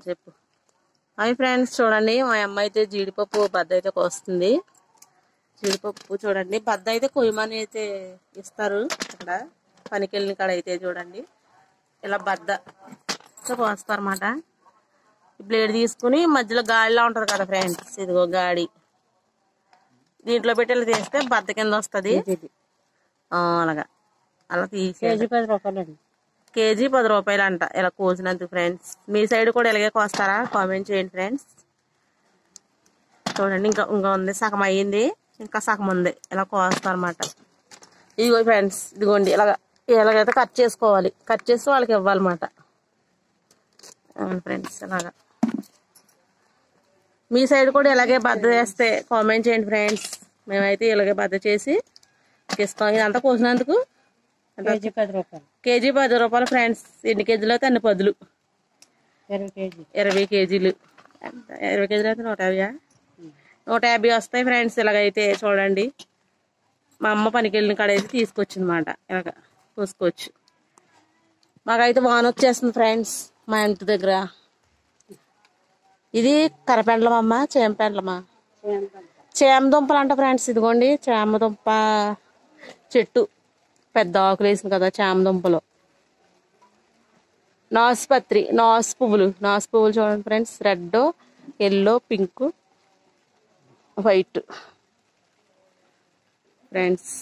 చెప్పు. Hi friends, చూడండి మా అమ్మ అయితే జీడిపప్పు బద్ద అయితే కోస్తుంది. జీడిపప్పు చూడండి, బద్ద అయితే కొయ్యమని అయితే ఇస్తారు అక్కడ పనికి వెళ్ళిన కాడ. అయితే చూడండి ఇలా బద్ద కోస్తారు అన్నమాట. బ్లేడ్ తీసుకుని మధ్యలో గాడిలా ఉంటది కదా ఫ్రెండ్స్, ఇదిగో గాడి, దీంట్లో పెట్టి ఇలా తీస్తే బద్ద కింద వస్తుంది. అలాగా అలా తీసి కేజీ 10 రూపాయలండి. కేజీ 10 రూపాయలు అంట ఇలా కోసినందుకు. ఫ్రెండ్స్ మీ సైడ్ కూడా ఇలాగే కోస్తారా? కామెంట్ చేయండి ఫ్రెండ్స్. చూడండి ఇంకా ఇంకా ఉంది, సగం అయ్యింది, ఇంకా సగం ఉంది. ఇలా కోస్తారన్నమాట. ఇదిగో ఫ్రెండ్స్, ఇదిగోండి ఇలాగైతే కట్ చేసుకోవాలి. కట్ చేసి వాళ్ళకి ఇవ్వాలన్నమాట. అవును ఫ్రెండ్స్, ఇలాగా మీ సైడ్ కూడా ఇలాగే బద్ద చేస్తే కామెంట్ చేయండి ఫ్రెండ్స్. మేమైతే ఇలాగే బద్ద చేసి ఇస్తాం. ఇదంతా కోసినందుకు కేజీ 10 రూపాయలు. కేజీ 10 రూపాయలు ఫ్రెండ్స్. ఎన్ని కేజీలు అయితే అన్ని పదులు. 20 కేజీ. 20 కేజీలు. 20 కేజీలు అయితే 150. 150 వస్తాయి ఫ్రెండ్స్. ఇలాగైతే చూడండి మా అమ్మ పనికి వెళ్ళిన కాడ అయితే తీసుకొచ్చింది మాట. ఇలాగ కోసుకోవచ్చు. మాకైతే వాన వచ్చేస్తుంది ఫ్రెండ్స్ మా ఇంటి దగ్గర. ఇది కరపెండలమమ్మ, చేమపెండలమా, చేమదుంపలు అంట ఫ్రెండ్స్. ఇదిగోండి చేమదుంప చెట్టు, పెద్ద ఆకులు వేసింది కదా చామదుంపలు. నాసుపత్రి, నాసు పువ్వులు చూడండి friends. Red, yellow, pink, white friends.